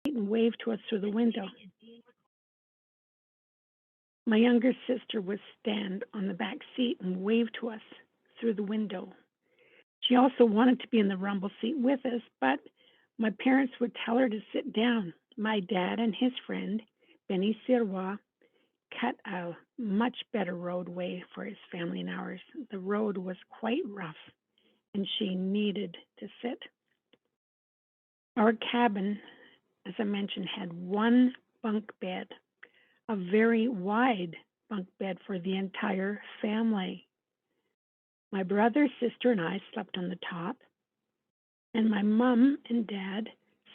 and waved to us through the window. My younger sister would stand on the back seat and wave to us through the window. She also wanted to be in the rumble seat with us, but my parents would tell her to sit down. My dad and his friend, Benny Sirois, cut a much better roadway for his family and ours. The road was quite rough, and she needed to sit. Our cabin, as I mentioned, had one bunk bed, a very wide bunk bed for the entire family. My brother, sister, and I slept on the top, and my mom and dad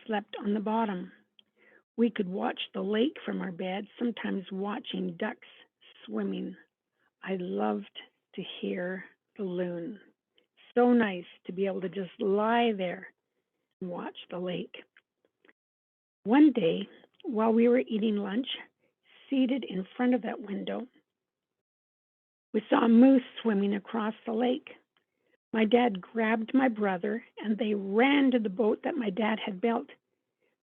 slept on the bottom. We could watch the lake from our bed, sometimes watching ducks swimming. I loved to hear the loon. So nice to be able to just lie there and watch the lake. One day, while we were eating lunch, seated in front of that window, we saw a moose swimming across the lake. My dad grabbed my brother and they ran to the boat that my dad had built.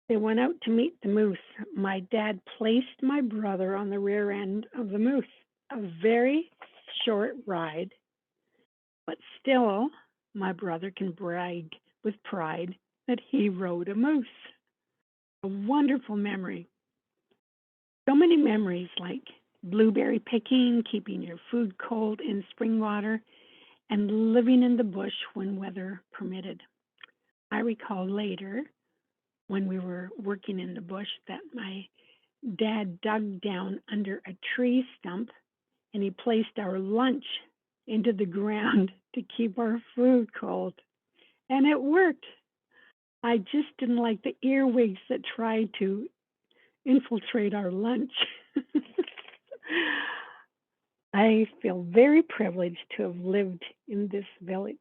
They went out to meet the moose. My dad placed my brother on the rear end of the moose. A very short ride, but still, my brother can brag with pride that he rode a moose. A wonderful memory. So many memories like blueberry picking, keeping your food cold in spring water, and living in the bush when weather permitted. I recall later when we were working in the bush that my dad dug down under a tree stump and he placed our lunch into the ground to keep our food cold. And it worked. I just didn't like the earwigs that tried to infiltrate our lunch. I feel very privileged to have lived in this village.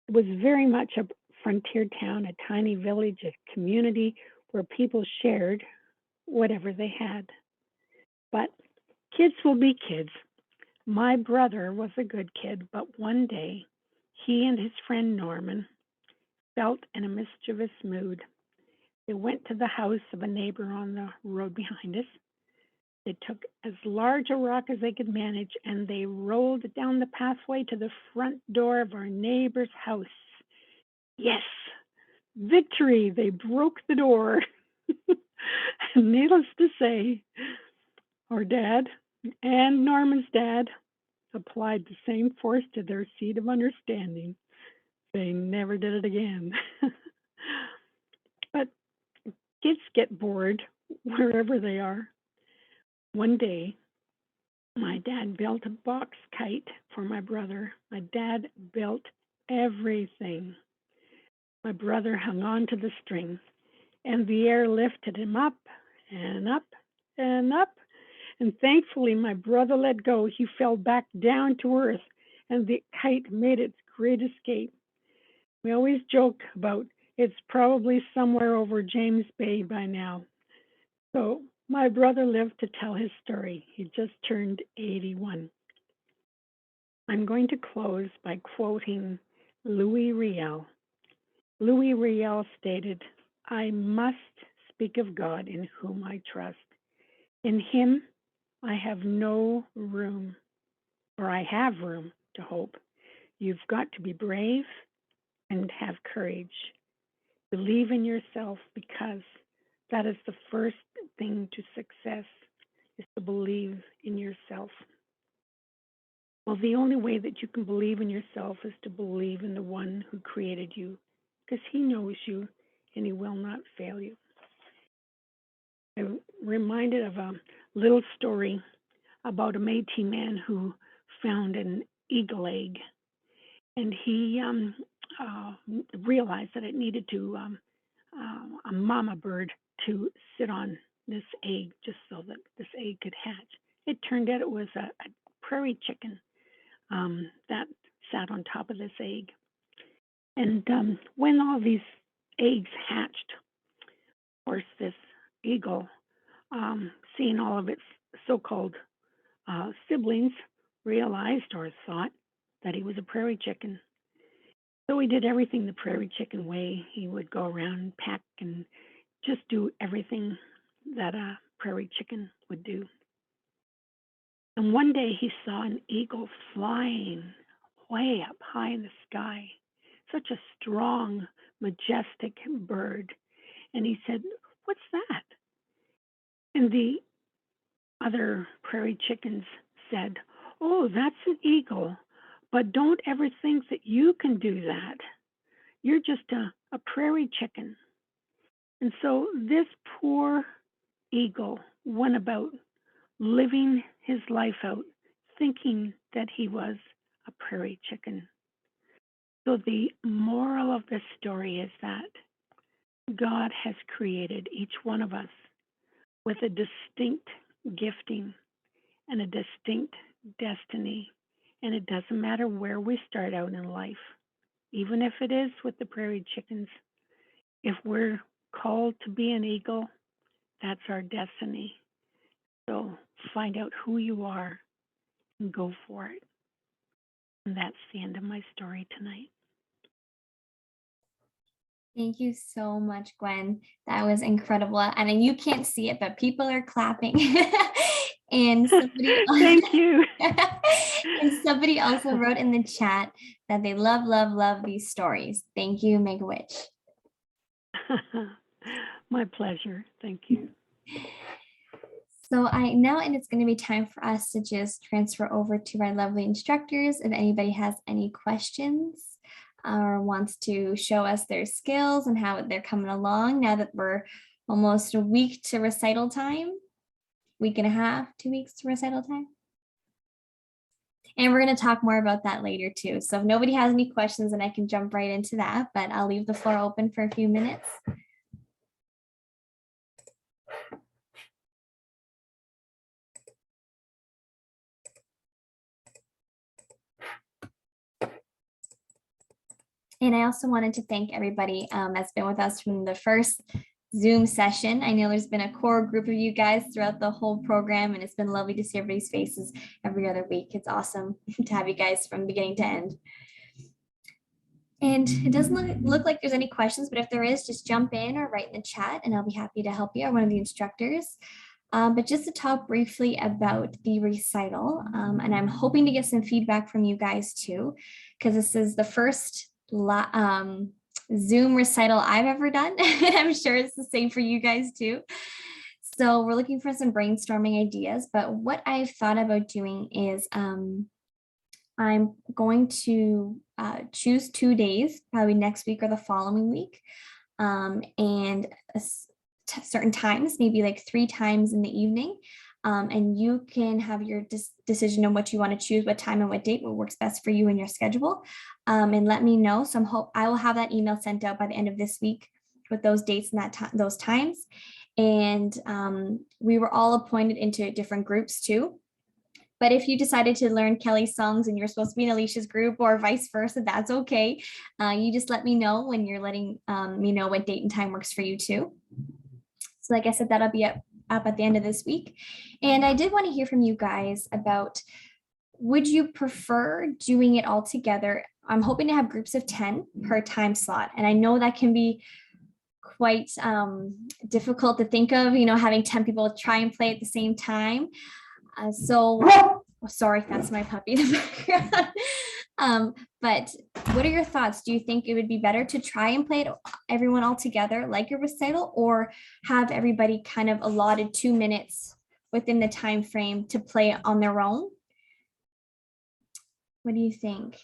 It was very much a frontier town, a tiny village, a community where people shared whatever they had. But kids will be kids. My brother was a good kid, but one day he and his friend Norman felt in a mischievous mood. They went to the house of a neighbor on the road behind us. They took as large a rock as they could manage and they rolled it down the pathway to the front door of our neighbor's house. Yes, victory! They broke the door. And needless to say, our dad and Norman's dad applied the same force to their seat of understanding. They never did it again. But kids get bored wherever they are. One day, my dad built a box kite for my brother. My dad built everything. My brother hung on to the string, and the air lifted him up and up and up. And thankfully, my brother let go. He fell back down to earth, and the kite made its great escape. We always joke about it's probably somewhere over James Bay by now. So my brother lived to tell his story. He just turned 81. I'm going to close by quoting Louis Riel. Louis Riel stated, I must speak of God in whom I trust. In him, I have no room, or I have room to hope. You've got to be brave and have courage. Believe in yourself because that is the first thing to success is to believe in yourself. Well, the only way that you can believe in yourself is to believe in the one who created you because he knows you and he will not fail you. I'm reminded of a little story about a Métis man who found an eagle egg, and he uh, realized that it needed to a mama bird to sit on this egg just so that this egg could hatch. It turned out it was a prairie chicken that sat on top of this egg. And when all these eggs hatched, of course, this eagle, seeing all of its so-called siblings, realized or thought that he was a prairie chicken. So he did everything the prairie chicken way. He would go around and peck and just do everything that a prairie chicken would do. And one day he saw an eagle flying way up high in the sky, such a strong, majestic bird. And he said, "What's that?" And the other prairie chickens said, "Oh, that's an eagle, but don't ever think that you can do that. You're just a prairie chicken." And so this poor eagle went about living his life out thinking that he was a prairie chicken. So the moral of this story is that God has created each one of us with a distinct gifting and a distinct destiny. And it doesn't matter where we start out in life, even if it is with the prairie chickens. If we're called to be an eagle, that's our destiny. So find out who you are and go for it. And that's the end of my story tonight. Thank you so much, Gwen. That was incredible. And you can't see it, but people are clapping. And somebody Thank you. and somebody also wrote in the chat that they love, love, love these stories. Thank you, Meg Witch. My pleasure. Thank you. So and it's going to be time for us to just transfer over to our lovely instructors. If anybody has any questions or wants to show us their skills and how they're coming along now that we're almost a week to recital time, week and a half, 2 weeks to recital time. And we're going to talk more about that later too. So if nobody has any questions, then I can jump right into that, but I'll leave the floor open for a few minutes. And I also wanted to thank everybody that's been with us from the first Zoom session. I know there's been a core group of you guys throughout the whole program, and it's been lovely to see everybody's faces every other week. It's awesome to have you guys from beginning to end. And it doesn't look like there's any questions, but if there is, just jump in or write in the chat and I'll be happy to help you or one of the instructors. But just to talk briefly about the recital, and I'm hoping to get some feedback from you guys too, because this is the first Zoom recital I've ever done. And I'm sure it's the same for you guys too. So we're looking for some brainstorming ideas, but what I've thought about doing is I'm going to choose 2 days, probably next week or the following week, and certain times, maybe like 3 times in the evening. And you can have your decision on what you want to choose, what time and what date, what works best for you and your schedule, and let me know. So I will have that email sent out by the end of this week with those dates and those times. And we were all appointed into different groups too. But if you decided to learn Kelly's songs and you're supposed to be in Alicia's group or vice versa, that's okay. You just let me know when you're letting me know what date and time works for you too. So like I said, that'll be up at the end of this week. And I did want to hear from you guys about, would you prefer doing it all together? I'm hoping to have groups of 10 per time slot. And I know that can be quite difficult to think of, having 10 people try and play at the same time. Sorry, that's my puppy in the background. But what are your thoughts? Do you think it would be better to try and play it everyone all together like a recital, or have everybody kind of allotted 2 minutes within the time frame to play on their own? What do you think?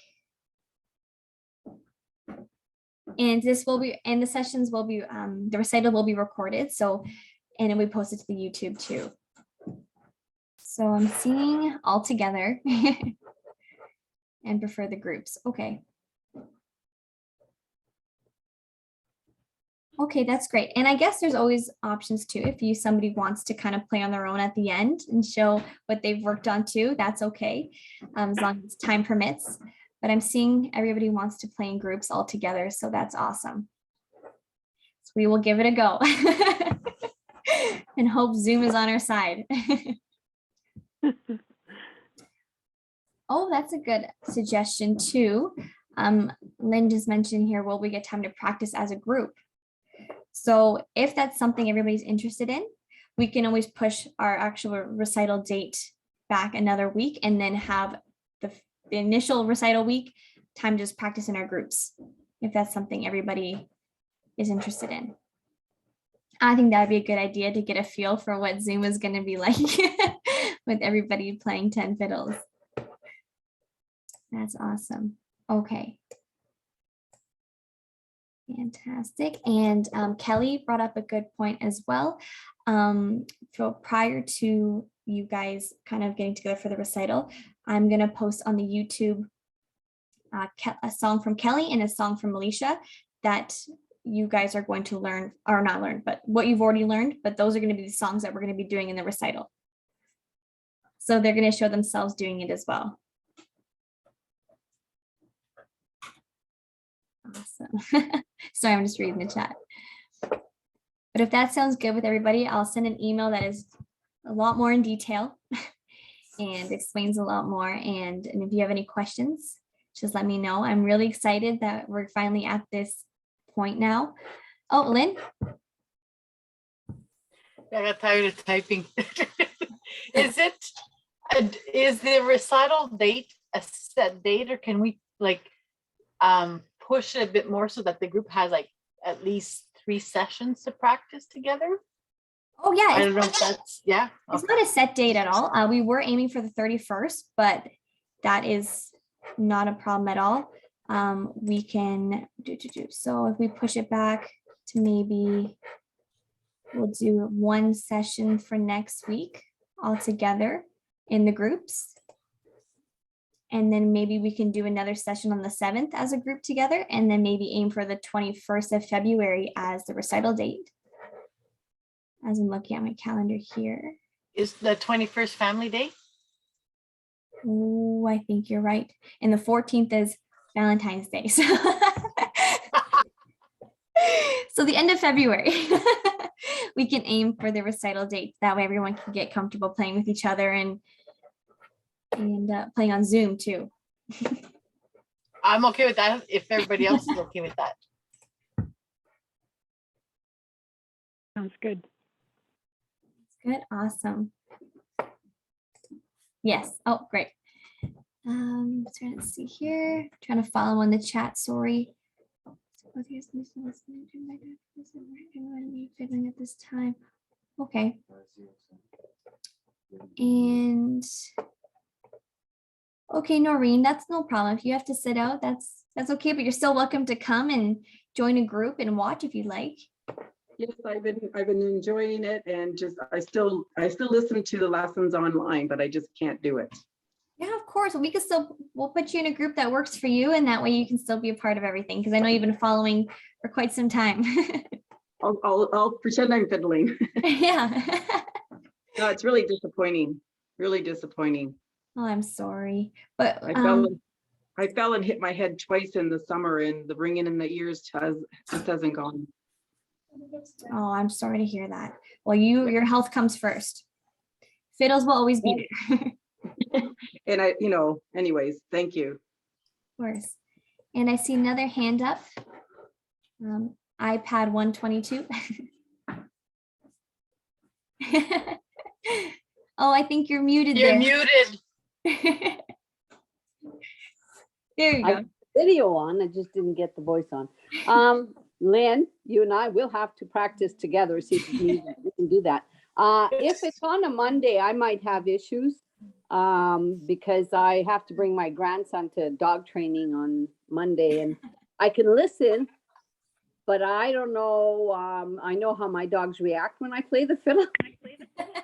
And the sessions will be, the recital will be recorded. So, and it'll be posted to the YouTube too. So I'm seeing all together and prefer the groups. Okay. Okay, that's great. And I guess there's always options too. If somebody wants to kind of play on their own at the end and show what they've worked on too, that's okay, as long as time permits. But I'm seeing everybody wants to play in groups all together, so that's awesome. So we will give it a go and hope Zoom is on our side. Oh, that's a good suggestion too. Lynn just mentioned here, will we get time to practice as a group? So if that's something everybody's interested in, we can always push our actual recital date back another week and then have the initial recital week time to just practice in our groups, if that's something everybody is interested in. I think that'd be a good idea to get a feel for what Zoom is going to be like with everybody playing 10 fiddles. That's awesome. Okay. Fantastic. And Kelly brought up a good point as well. So prior to you guys kind of getting together for the recital, I'm going to post on the YouTube a song from Kelly and a song from Alicia that you guys are going to learn, or not learn, but what you've already learned, but those are going to be the songs that we're going to be doing in the recital. So they're going to show themselves doing it as well. Awesome. Sorry, I'm just reading the chat. But if that sounds good with everybody, I'll send an email that is a lot more in detail and explains a lot more. And if you have any questions, just let me know. I'm really excited that we're finally at this point now. Oh, Lynn? I got tired of typing. Is the recital date a set date, or can we like push it a bit more so that the group has like at least 3 sessions to practice together? Oh yeah, I don't know if that's, yeah. It's not a set date at all. We were aiming for the 31st, but that is not a problem at all. We can do. So if we push it back to maybe, we'll do 1 session for next week all together in the groups. And then maybe we can do another session on the 7th as a group together, and then maybe aim for the 21st of February as the recital date. As I'm looking at my calendar here. Is the 21st family day? Oh, I think you're right. And the 14th is Valentine's Day. So, so the end of February, we can aim for the recital date. That way everyone can get comfortable playing with each other and playing on Zoom too. I'm okay with that if everybody else is okay with that. Sounds good. Good, awesome. Yes. Oh, great. Trying to see here. Trying to follow on the chat. Sorry. Fiddling at this time. Okay. And okay, Noreen, that's no problem. If you have to sit out, that's okay. But you're still welcome to come and join a group and watch if you'd like. Yes, I've been enjoying it, and just I still listen to the lessons online, but I just can't do it. Yeah, of course. We'll put you in a group that works for you, and that way you can still be a part of everything. Because I know you've been following for quite some time. I'll pretend I'm fiddling. Yeah. No, it's really disappointing. Really disappointing. Oh, I'm sorry, but I fell and hit my head twice in the summer, and the ringing in the ears just hasn't gone. oh, I'm sorry to hear that. Well, your health comes first. Fiddles will always be there. And anyways, thank you. Of course. And I see another hand up. iPad 122. Oh, I think you're muted. You're there. muted. There you I go. have video on, I just didn't get the voice on. Lynn, you and I will have to practice together, see if we can do that. If it's on a Monday, I might have issues because I have to bring my grandson to dog training on Monday, and I can listen, but I don't know. I know how my dogs react when I play the fiddle.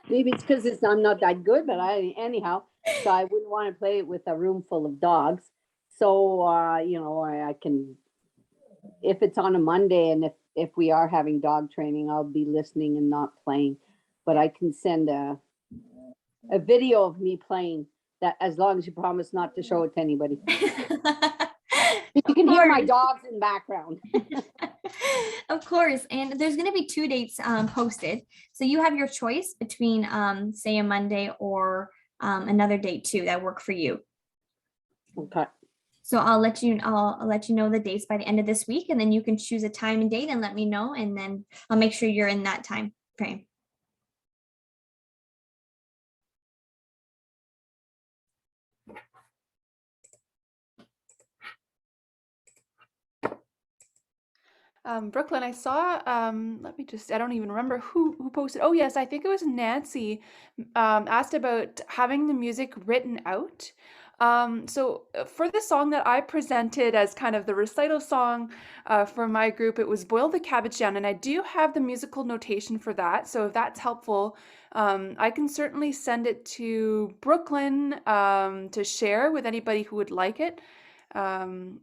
Maybe it's because I'm not that good, but anyhow, so I wouldn't want to play it with a room full of dogs. So, I can, if it's on a Monday and if we are having dog training, I'll be listening and not playing. But I can send a video of me playing, that as long as you promise not to show it to anybody. You can hear my dogs in the background. Of course. And there's going to be 2 dates posted. So you have your choice between, say, a Monday or another date too that work for you. Okay. So I'll let you know the dates by the end of this week, and then you can choose a time and date and let me know, and then I'll make sure you're in that time frame. Brooklyn, I saw, let me just, I don't even remember who posted. Oh, yes, I think it was Nancy, asked about having the music written out. For the song that I presented as kind of the recital song for my group, it was Boil the Cabbage Down, and I do have the musical notation for that. So if that's helpful, I can certainly send it to Brooklyn to share with anybody who would like it. I'm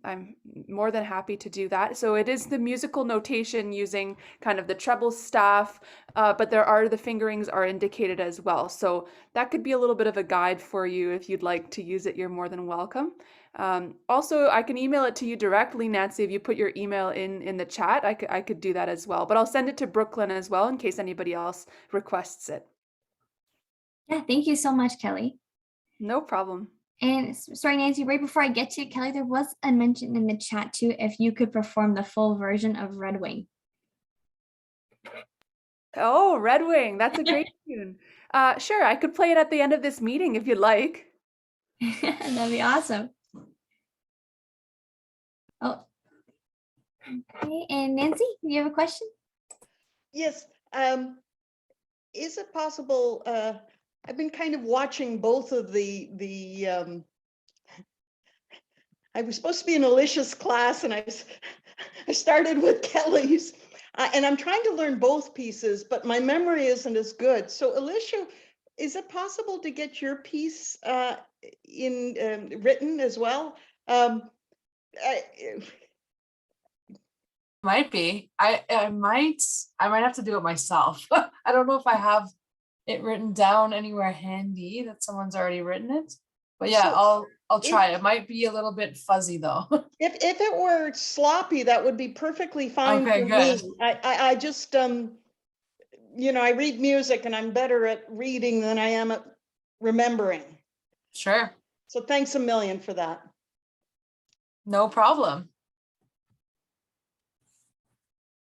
more than happy to do that. So it is the musical notation using kind of the treble staff, but the fingerings are indicated as well. So that could be a little bit of a guide for you. If you'd like to use it, you're more than welcome. Also, I can email it to you directly, Nancy. If you put your email in the chat, I could do that as well. But I'll send it to Brooklyn as well in case anybody else requests it. Yeah, thank you so much, Kelly. No problem. And sorry, Nancy, right before I get to it, Kelly, there was a mention in the chat too, if you could perform the full version of Red Wing. Oh, Red Wing, that's a great tune. Sure, I could play it at the end of this meeting if you'd like. That'd be awesome. Oh, okay. And Nancy, do you have a question? Yes. Is it possible? I've been kind of watching both of I was supposed to be in Alicia's class, and I started with Kelly's, and I'm trying to learn both pieces, but my memory isn't as good. So Alicia, is it possible to get your piece written as well? Might be. I might have to do it myself. I don't know if I have it written down anywhere handy that someone's already written it. But yeah, I'll try. It might be a little bit fuzzy though. If it were sloppy, that would be perfectly fine Okay, for good. me. I just I read music and I'm better at reading than I am at remembering. Sure. So thanks a million for that. No problem.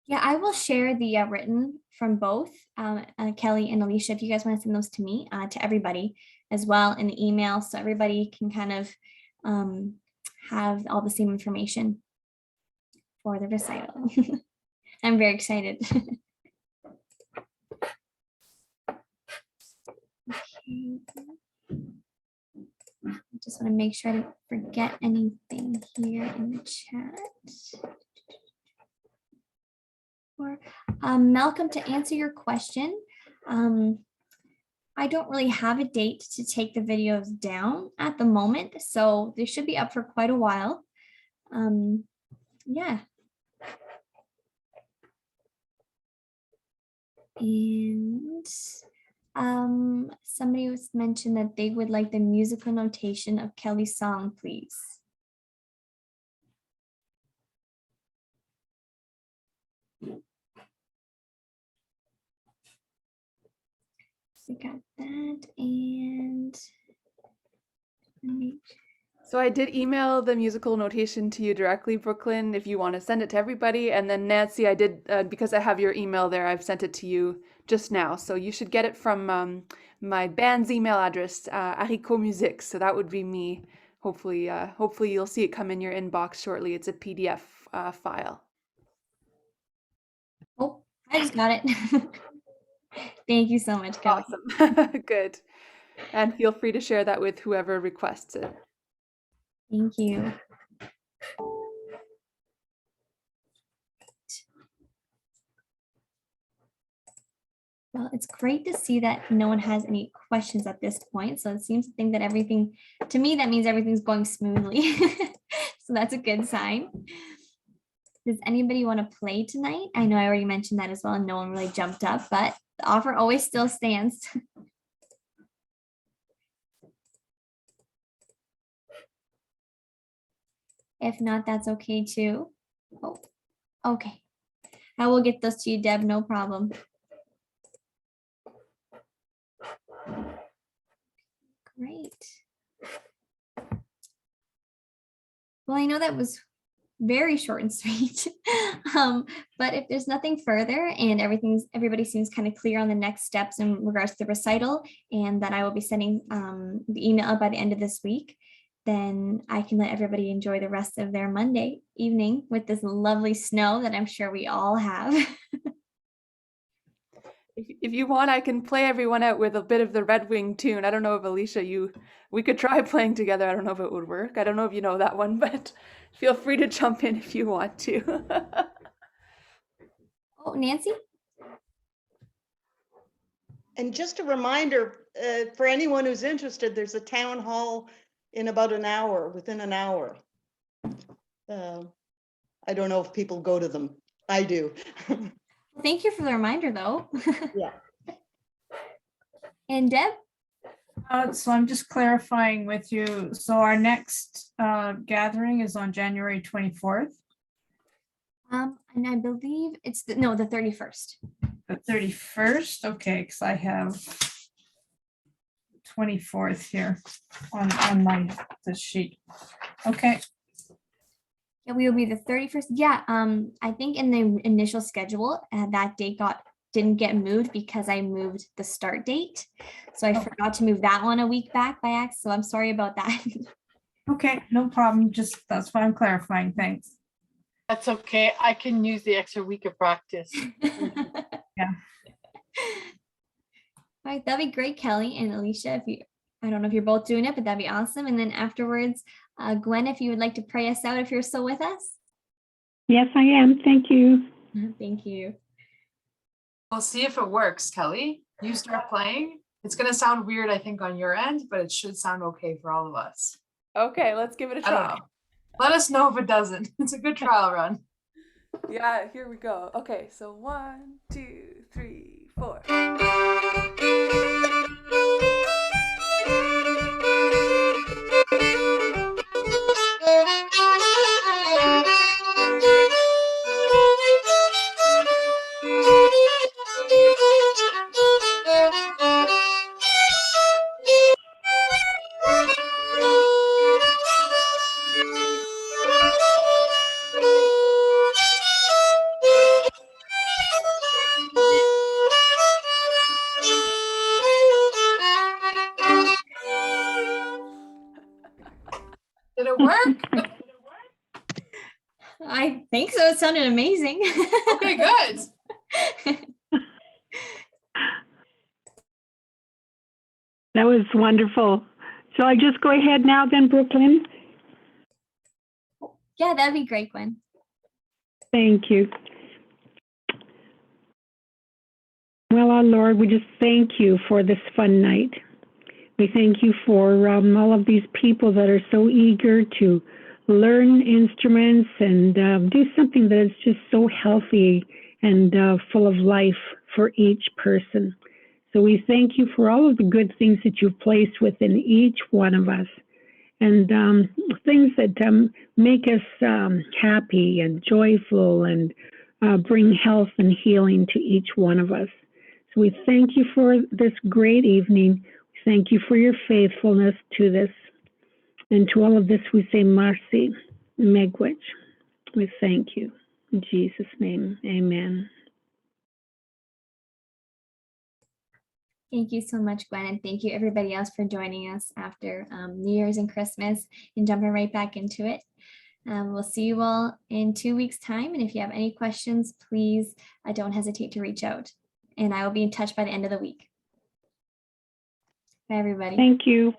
Yeah, I will share the written from both Kelly and Alicia, if you guys want to send those to me, to everybody as well in the email, so everybody can kind of have all the same information for the recital. I'm very excited. Okay. I just want to make sure I don't forget anything here in the chat. Malcolm, to answer your question, I don't really have a date to take the videos down at the moment, so they should be up for quite a while. Yeah. And somebody was mentioned that they would like the musical notation of Kelly's song, please. We got that, and So I did email the musical notation to you directly, Brooklyn, if you want to send it to everybody. And then Nancy, I did, because I have your email there, I've sent it to you just now. So you should get it from my band's email address, Haricot Music. So that would be me. Hopefully you'll see it come in your inbox shortly. It's a PDF file. oh, I just got it. Thank you so much, Kelly. Awesome. Good. And feel free to share that with whoever requests it. Thank you. Well, it's great to see that no one has any questions at this point. So it seems to think that everything, to me, that means everything's going smoothly. So that's a good sign. Does anybody want to play tonight? I know I already mentioned that as well, and no one really jumped up, but the offer always still stands. If not, that's okay too. Oh, okay. I will get those to you, Deb, no problem. Great. Well, I know that was very short and sweet. But if there's nothing further and everybody seems kind of clear on the next steps in regards to the recital, and that I will be sending the email out by the end of this week, then I can let everybody enjoy the rest of their Monday evening with this lovely snow that I'm sure we all have. If you want, I can play everyone out with a bit of the Red Wing tune. I don't know if Alicia, we could try playing together. I don't know if it would work. I don't know if you know that one, but feel free to jump in if you want to. Oh, Nancy? And just a reminder, for anyone who's interested, there's a town hall in about an hour, within an hour. I don't know if people go to them. I do. Thank you for the reminder, though. Yeah. And Deb? So I'm just clarifying with you. So our next gathering is on January 24th. And I believe it's the 31st. The 31st, okay, because I have 24th here on the sheet. Okay. Yeah, we will be the 31st. Yeah, I think in the initial schedule, that date didn't get moved because I moved the start date. So I forgot to move that one a week back by accident. So I'm sorry about that. Okay, no problem. Just that's why I'm clarifying. Thanks. That's okay. I can use the extra week of practice. Yeah. All right, that'd be great, Kelly and Alicia. I don't know if you're both doing it, but that'd be awesome. And then afterwards, Gwen, if you would like to pray us out, if you're still with us. Yes, I am. Thank you. Thank you. We'll see if it works, Kelly. You start playing. It's going to sound weird, I think, on your end, but it should sound okay for all of us. Okay, let's give it a I don't try. know. Let us know if it doesn't. It's a good trial run. Yeah, here we go. Okay, so 1, 2, 3, 4. Did it work? I think so. It sounded amazing. Okay, good. That was wonderful. Shall I just go ahead now then, Brooklyn? Yeah, that'd be great, Gwen. Thank you. Well, our Lord, we just thank you for this fun night. We thank you for all of these people that are so eager to learn instruments and do something that is just so healthy and full of life for each person. So we thank you for all of the good things that you've placed within each one of us, and things that make us happy and joyful and bring health and healing to each one of us. So we thank you for this great evening. We thank you for your faithfulness to this. And to all of this, we say mercy, miigwech. We thank you. In Jesus' name, amen. Thank you so much, Gwen, and thank you everybody else for joining us after New Year's and Christmas and jumping right back into it. We'll see you all in 2 weeks' time, and if you have any questions, please don't hesitate to reach out, and I will be in touch by the end of the week. Bye, everybody. Thank you.